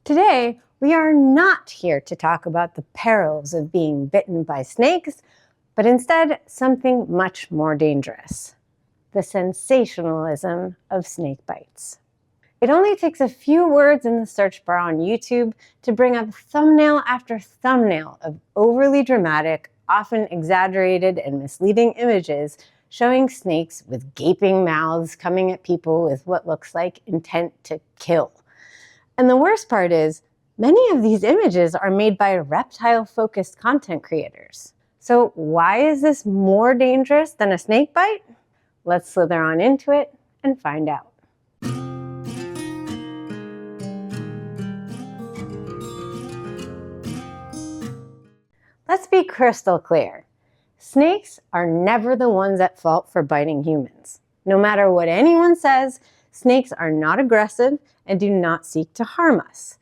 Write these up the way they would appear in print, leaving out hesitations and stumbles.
Today, we are not here to talk about the perils of being bitten by snakes, but instead something much more dangerous: the sensationalism of snake bites. It only takes a few words in the search bar on YouTube to bring up thumbnail after thumbnail of overly dramatic, often exaggerated and misleading images showing snakes with gaping mouths coming at people with what looks like intent to kill. And the worst part is, many of these images are made by reptile-focused content creators. So why is this more dangerous than a snake bite? Let's slither on into it and find out. Let's be crystal clear. Snakes are never the ones at fault for biting humans. No matter what anyone says, snakes are not aggressive and do not seek to harm us.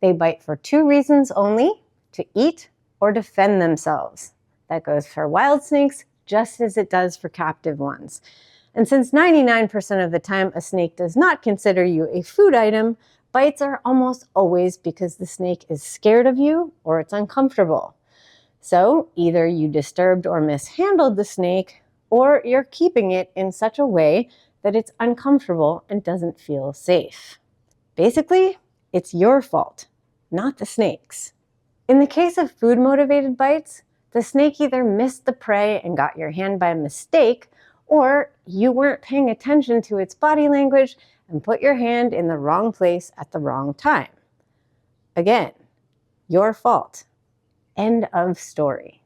They bite for two reasons only: to eat or defend themselves. That goes for wild snakes just as it does for captive ones. And since 99% of the time a snake does not consider you a food item, bites are almost always because the snake is scared of you or it's uncomfortable. So either you disturbed or mishandled the snake, or you're keeping it in such a way that it's uncomfortable and doesn't feel safe. Basically, it's your fault, not the snake's. In the case of food-motivated bites, the snake either missed the prey and got your hand by mistake, or you weren't paying attention to its body language and put your hand in the wrong place at the wrong time. Again, your fault. End of story.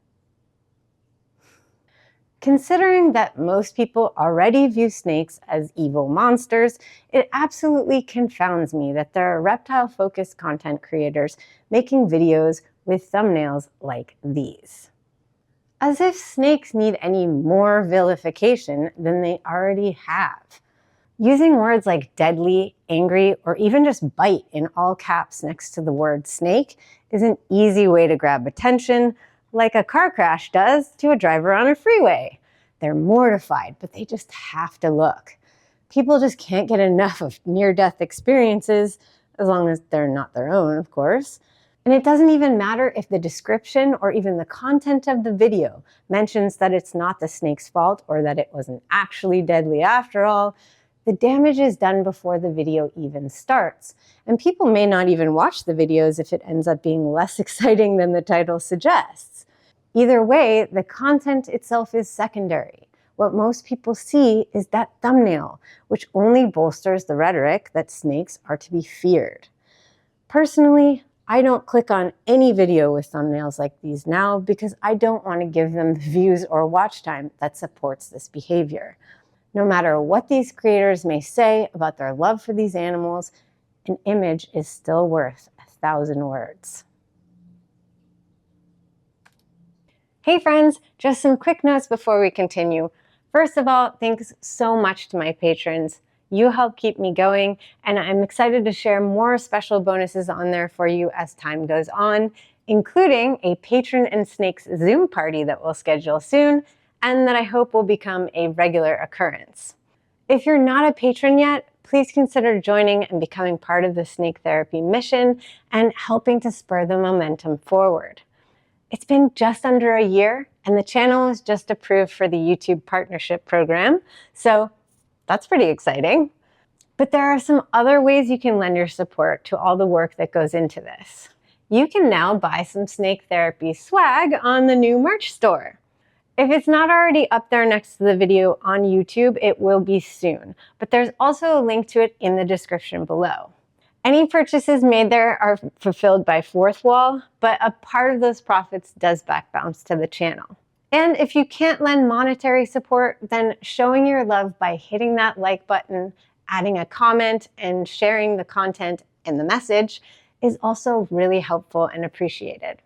Considering that most people already view snakes as evil monsters, it absolutely confounds me that there are reptile-focused content creators making videos with thumbnails like these. As if snakes need any more vilification than they already have. Using words like deadly, angry, or even just bite in all caps next to the word snake is an easy way to grab attention, like a car crash does to a driver on a freeway. They're mortified, but they just have to look. People just can't get enough of near-death experiences, as long as they're not their own, of course. And it doesn't even matter if the description or even the content of the video mentions that it's not the snake's fault or that it wasn't actually deadly after all. The damage is done before the video even starts, and people may not even watch the videos if it ends up being less exciting than the title suggests. Either way, the content itself is secondary. What most people see is that thumbnail, which only bolsters the rhetoric that snakes are to be feared. Personally, I don't click on any video with thumbnails like these now because I don't want to give them the views or watch time that supports this behavior. No matter what these creators may say about their love for these animals, an image is still worth 1,000 words. Hey friends, just some quick notes before we continue. First of all, thanks so much to my patrons. You help keep me going, and I'm excited to share more special bonuses on there for you as time goes on, including a Patron and Snakes Zoom party that we'll schedule soon, and that I hope will become a regular occurrence. If you're not a patron yet, please consider joining and becoming part of the snake therapy mission and helping to spur the momentum forward. It's been just under a year, and the channel was just approved for the YouTube Partnership Program, so that's pretty exciting. But there are some other ways you can lend your support to all the work that goes into this. You can now buy some snake therapy swag on the new merch store. If it's not already up there next to the video on YouTube, it will be soon, but there's also a link to it in the description below. Any purchases made there are fulfilled by Fourth Wall, but a part of those profits does back bounce to the channel. And if you can't lend monetary support, then showing your love by hitting that like button, adding a comment, and sharing the content and the message is also really helpful and appreciated.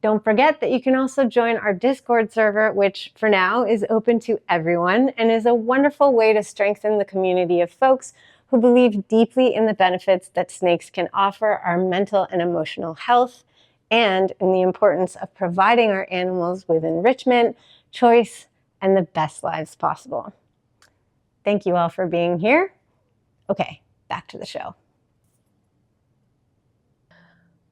Don't forget that you can also join our Discord server, which for now is open to everyone and is a wonderful way to strengthen the community of folks who believe deeply in the benefits that snakes can offer our mental and emotional health, and in the importance of providing our animals with enrichment, choice, and the best lives possible. Thank you all for being here. Okay, back to the show.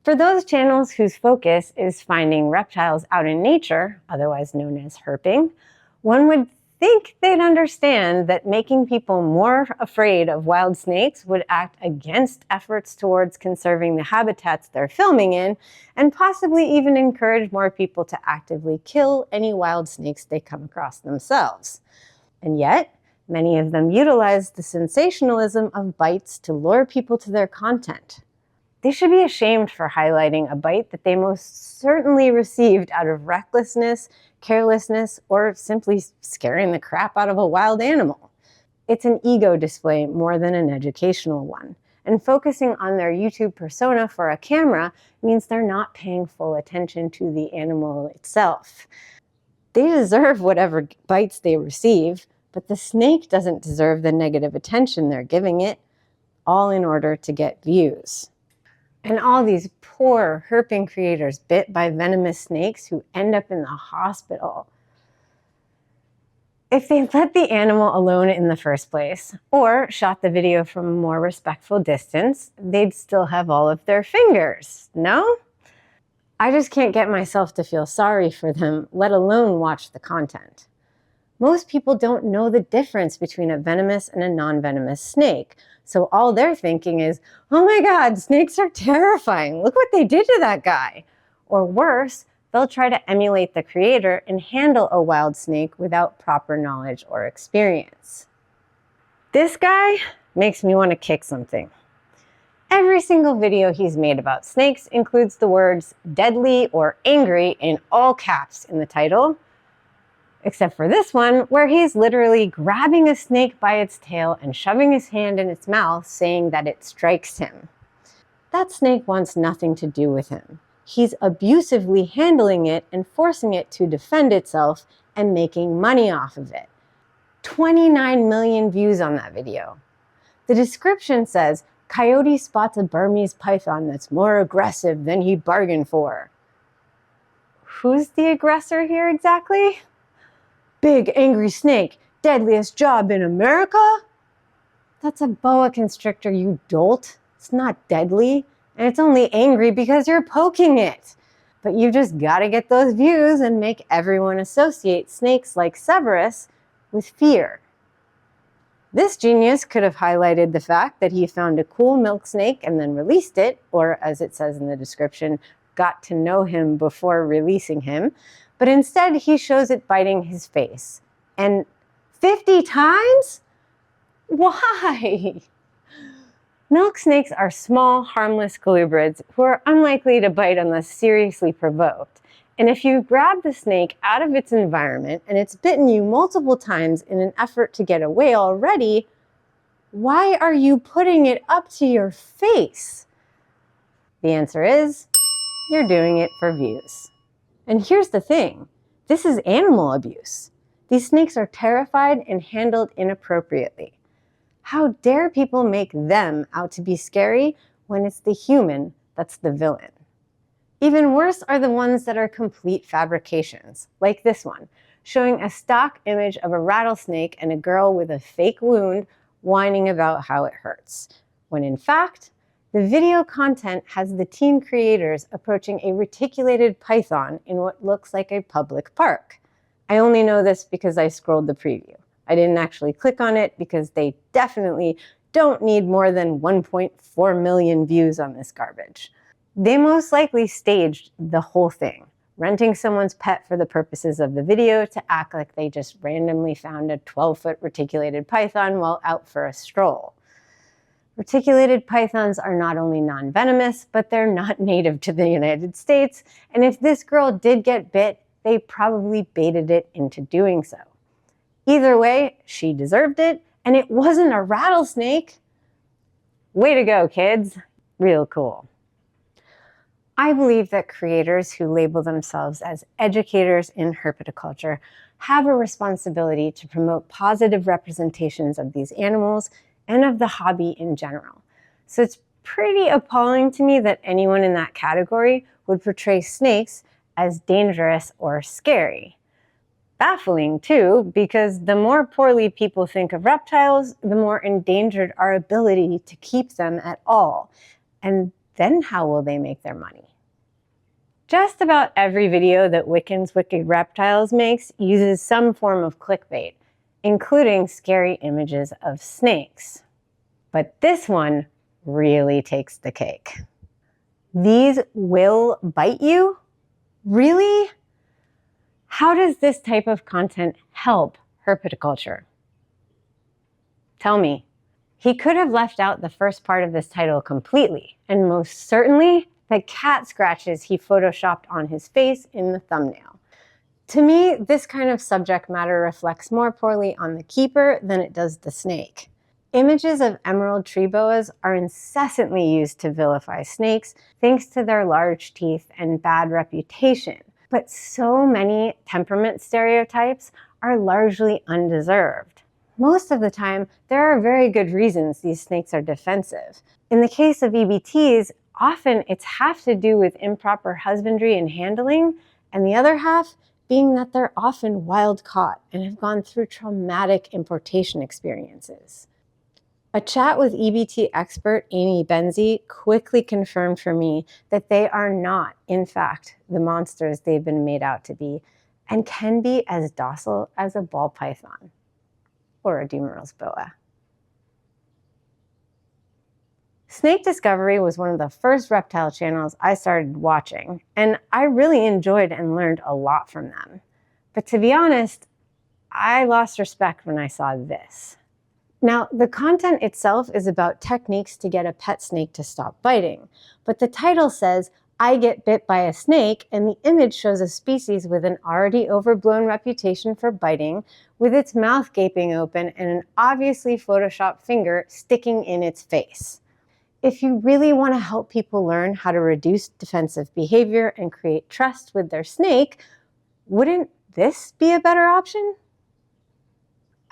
For those channels whose focus is finding reptiles out in nature, otherwise known as herping, one would think they'd understand that making people more afraid of wild snakes would act against efforts towards conserving the habitats they're filming in, and possibly even encourage more people to actively kill any wild snakes they come across themselves. And yet, many of them utilize the sensationalism of bites to lure people to their content. They should be ashamed for highlighting a bite that they most certainly received out of recklessness, carelessness, or simply scaring the crap out of a wild animal. It's an ego display more than an educational one, and focusing on their YouTube persona for a camera means they're not paying full attention to the animal itself. They deserve whatever bites they receive, but the snake doesn't deserve the negative attention they're giving it, all in order to get views. And all these poor herping creators bit by venomous snakes who end up in the hospital. If they let the animal alone in the first place, or shot the video from a more respectful distance, they'd still have all of their fingers, no? I just can't get myself to feel sorry for them, let alone watch the content. Most people don't know the difference between a venomous and a non-venomous snake, so all they're thinking is, oh my God, snakes are terrifying. Look what they did to that guy. Or worse, they'll try to emulate the creator and handle a wild snake without proper knowledge or experience. This guy makes me want to kick something. Every single video he's made about snakes includes the words deadly or angry in all caps in the title, except for this one, where he's literally grabbing a snake by its tail and shoving his hand in its mouth, saying that it strikes him. That snake wants nothing to do with him. He's abusively handling it and forcing it to defend itself and making money off of it. 29 million views on that video. The description says, "Coyote spots a Burmese python that's more aggressive than he bargained for." Who's the aggressor here exactly? Big angry snake, deadliest job in America? That's a boa constrictor, you dolt. It's not deadly, and it's only angry because you're poking it. But you just gotta get those views and make everyone associate snakes like Severus with fear. This genius could have highlighted the fact that he found a cool milk snake and then released it, or as it says in the description, got to know him before releasing him. But instead, he shows it biting his face. And 50 times? Why? Milk snakes are small, harmless colubrids who are unlikely to bite unless seriously provoked. And if you grab the snake out of its environment and it's bitten you multiple times in an effort to get away already, why are you putting it up to your face? The answer is, you're doing it for views. And here's the thing, this is animal abuse. These snakes are terrified and handled inappropriately. How dare people make them out to be scary when it's the human that's the villain? Even worse are the ones that are complete fabrications, like this one, showing a stock image of a rattlesnake and a girl with a fake wound whining about how it hurts, when in fact, the video content has the teen creators approaching a reticulated python in what looks like a public park. I only know this because I scrolled the preview. I didn't actually click on it because they definitely don't need more than 1.4 million views on this garbage. They most likely staged the whole thing, renting someone's pet for the purposes of the video to act like they just randomly found a 12-foot reticulated python while out for a stroll. Reticulated pythons are not only non-venomous, but they're not native to the United States, and if this girl did get bit, they probably baited it into doing so. Either way, she deserved it, and it wasn't a rattlesnake. Way to go, kids. Real cool. I believe that creators who label themselves as educators in herpetoculture have a responsibility to promote positive representations of these animals and of the hobby in general. So it's pretty appalling to me that anyone in that category would portray snakes as dangerous or scary. Baffling too, because the more poorly people think of reptiles, the more endangered our ability to keep them at all. And then how will they make their money? Just about every video that Wiccan's Wicked Reptiles makes uses some form of clickbait, including scary images of snakes. But this one really takes the cake. These will bite you? Really? How does this type of content help herpetoculture? Tell me. He could have left out the first part of this title completely, and most certainly the cat scratches he photoshopped on his face in the thumbnail. To me, this kind of subject matter reflects more poorly on the keeper than it does the snake. Images of emerald tree boas are incessantly used to vilify snakes thanks to their large teeth and bad reputation. But so many temperament stereotypes are largely undeserved. Most of the time, there are very good reasons these snakes are defensive. In the case of EBTs, often it's half to do with improper husbandry and handling, and the other half being that they're often wild caught and have gone through traumatic importation experiences. A chat with EBT expert Amy Benzie quickly confirmed for me that they are not, in fact, the monsters they've been made out to be, and can be as docile as a ball python or a Dumer's boa. Snake Discovery was one of the first reptile channels I started watching, and I really enjoyed and learned a lot from them. But to be honest, I lost respect when I saw this. Now, the content itself is about techniques to get a pet snake to stop biting, but the title says, "I get bit by a snake," and the image shows a species with an already overblown reputation for biting, with its mouth gaping open and an obviously photoshopped finger sticking in its face. If you really want to help people learn how to reduce defensive behavior and create trust with their snake, wouldn't this be a better option?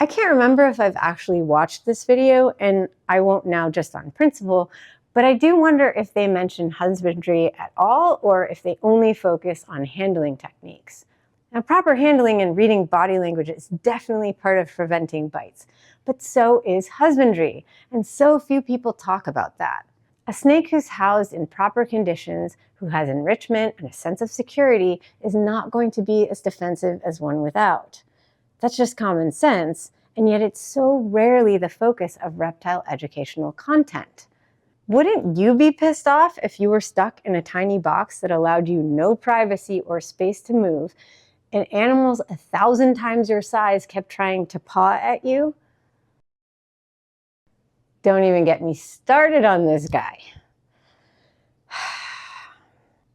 I can't remember if I've actually watched this video, and I won't now just on principle, but I do wonder if they mention husbandry at all or if they only focus on handling techniques. Now, proper handling and reading body language is definitely part of preventing bites, but so is husbandry, and so few people talk about that. A snake who's housed in proper conditions, who has enrichment and a sense of security, is not going to be as defensive as one without. That's just common sense, and yet it's so rarely the focus of reptile educational content. Wouldn't you be pissed off if you were stuck in a tiny box that allowed you no privacy or space to move, and animals 1,000 times your size kept trying to paw at you? Don't even get me started on this guy.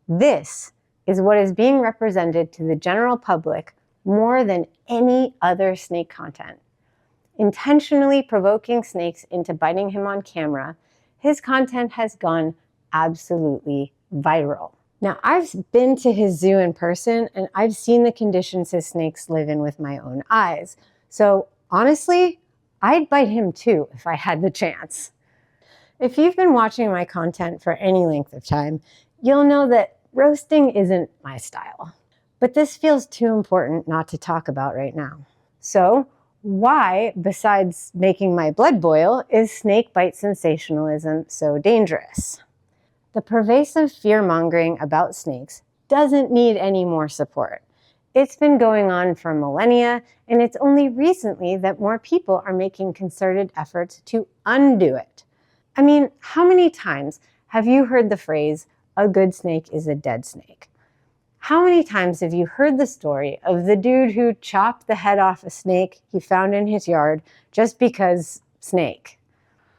This is what is being represented to the general public more than any other snake content. Intentionally provoking snakes into biting him on camera, his content has gone absolutely viral. Now, I've been to his zoo in person, and I've seen the conditions his snakes live in with my own eyes. So honestly, I'd bite him too if I had the chance. If you've been watching my content for any length of time, you'll know that roasting isn't my style. But this feels too important not to talk about right now. So why, besides making my blood boil, is snakebite sensationalism so dangerous? The pervasive fear-mongering about snakes doesn't need any more support. It's been going on for millennia, and it's only recently that more people are making concerted efforts to undo it. I mean, how many times have you heard the phrase, "a good snake is a dead snake"? How many times have you heard the story of the dude who chopped the head off a snake he found in his yard just because snake?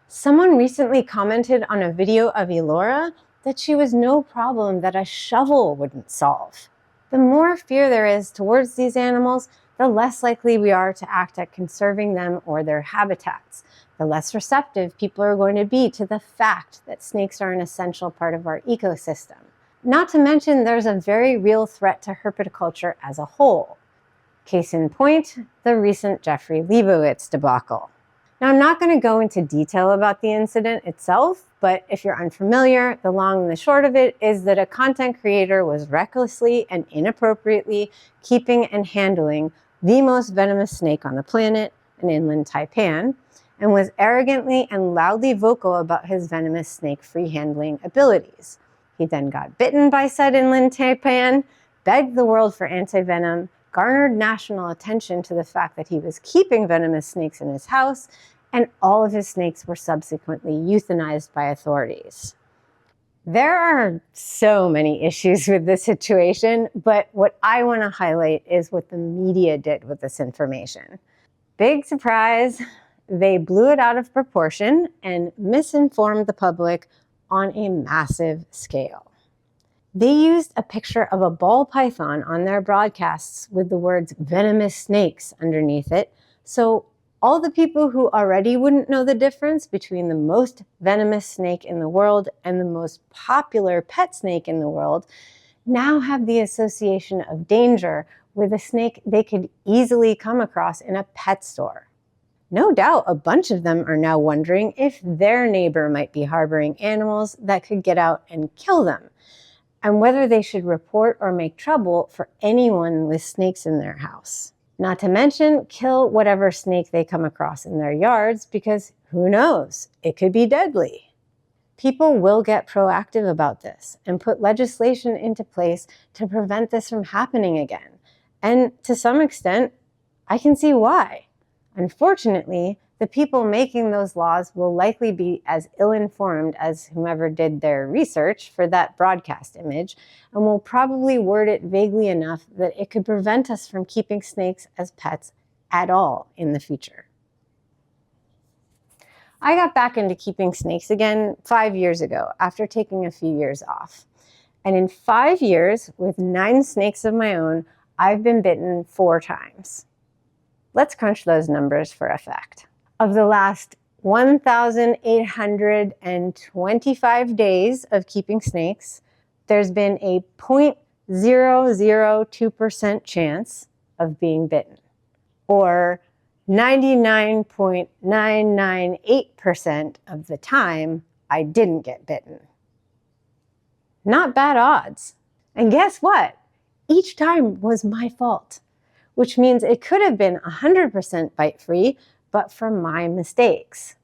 Someone recently commented on a video of Elora that she was no problem that a shovel wouldn't solve. The more fear there is towards these animals, the less likely we are to act at conserving them or their habitats. The less receptive people are going to be to the fact that snakes are an essential part of our ecosystem. Not to mention, there's a very real threat to herpetoculture as a whole. Case in point, the recent Jeffrey Leibowitz debacle. Now, I'm not going to go into detail about the incident itself, but if you're unfamiliar, the long and the short of it is that a content creator was recklessly and inappropriately keeping and handling the most venomous snake on the planet, an inland taipan, and was arrogantly and loudly vocal about his venomous snake free handling abilities. He then got bitten by said inland taipan, begged the world for anti-venom, garnered national attention to the fact that he was keeping venomous snakes in his house, and all of his snakes were subsequently euthanized by authorities. There are so many issues with this situation, but what I want to highlight is what the media did with this information. Big surprise, they blew it out of proportion and misinformed the public on a massive scale. They used a picture of a ball python on their broadcasts with the words venomous snakes underneath it, so all the people who already wouldn't know the difference between the most venomous snake in the world and the most popular pet snake in the world now have the association of danger with a snake they could easily come across in a pet store. No doubt a bunch of them are now wondering if their neighbor might be harboring animals that could get out and kill them, and whether they should report or make trouble for anyone with snakes in their house. Not to mention, kill whatever snake they come across in their yards, because who knows, it could be deadly. People will get proactive about this and put legislation into place to prevent this from happening again. And to some extent, I can see why. Unfortunately, the people making those laws will likely be as ill-informed as whomever did their research for that broadcast image, and will probably word it vaguely enough that it could prevent us from keeping snakes as pets at all in the future. I got back into keeping snakes again 5 years ago after taking a few years off. And in 5 years, with 9 snakes of my own, I've been bitten 4 times. Let's crunch those numbers for effect. Of the last 1,825 days of keeping snakes, there's been a 0.002% chance of being bitten, or 99.998% of the time I didn't get bitten. Not bad odds. And guess what? Each time was my fault, which means it could have been 100% bite-free, but for my mistakes.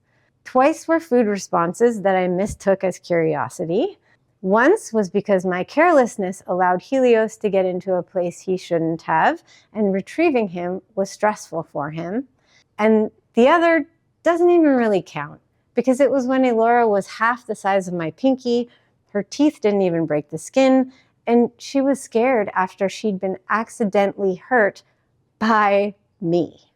Twice were food responses that I mistook as curiosity. Once was because my carelessness allowed Helios to get into a place he shouldn't have, and retrieving him was stressful for him. And the other doesn't even really count, because it was when Elora was half the size of my pinky, her teeth didn't even break the skin, and she was scared after she'd been accidentally hurt by me.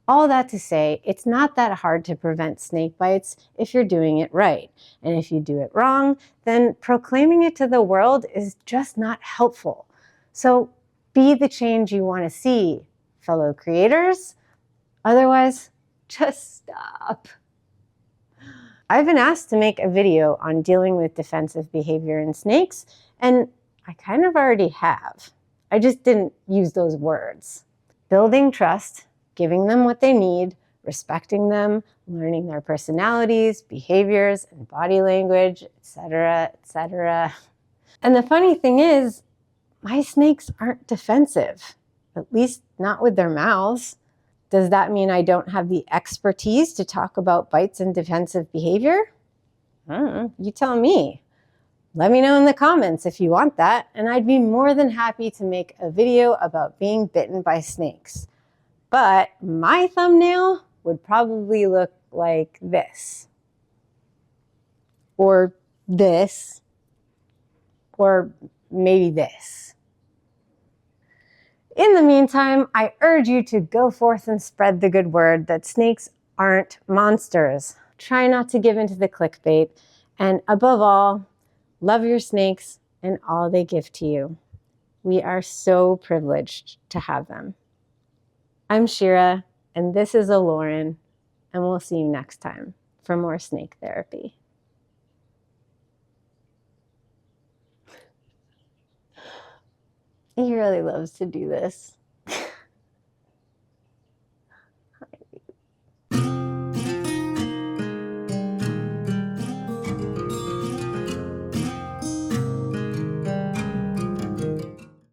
All that to say, it's not that hard to prevent snake bites if you're doing it right. And if you do it wrong, then proclaiming it to the world is just not helpful. So be the change you want to see, fellow creators. Otherwise, just stop. I've been asked to make a video on dealing with defensive behavior in snakes, and I kind of already have. I just didn't use those words. Building trust, giving them what they need, respecting them, learning their personalities, behaviors, and body language, etc., etc. And the funny thing is, my snakes aren't defensive, at least not with their mouths. Does that mean I don't have the expertise to talk about bites and defensive behavior? You tell me. Let me know in the comments if you want that, and I'd be more than happy to make a video about being bitten by snakes. But my thumbnail would probably look like this, or this, or maybe this. In the meantime, I urge you to go forth and spread the good word that snakes aren't monsters. Try not to give in to the clickbait, and above all, love your snakes and all they give to you. We are so privileged to have them. I'm Shira, and this is Lauren, and we'll see you next time for more snake therapy. He really loves to do this.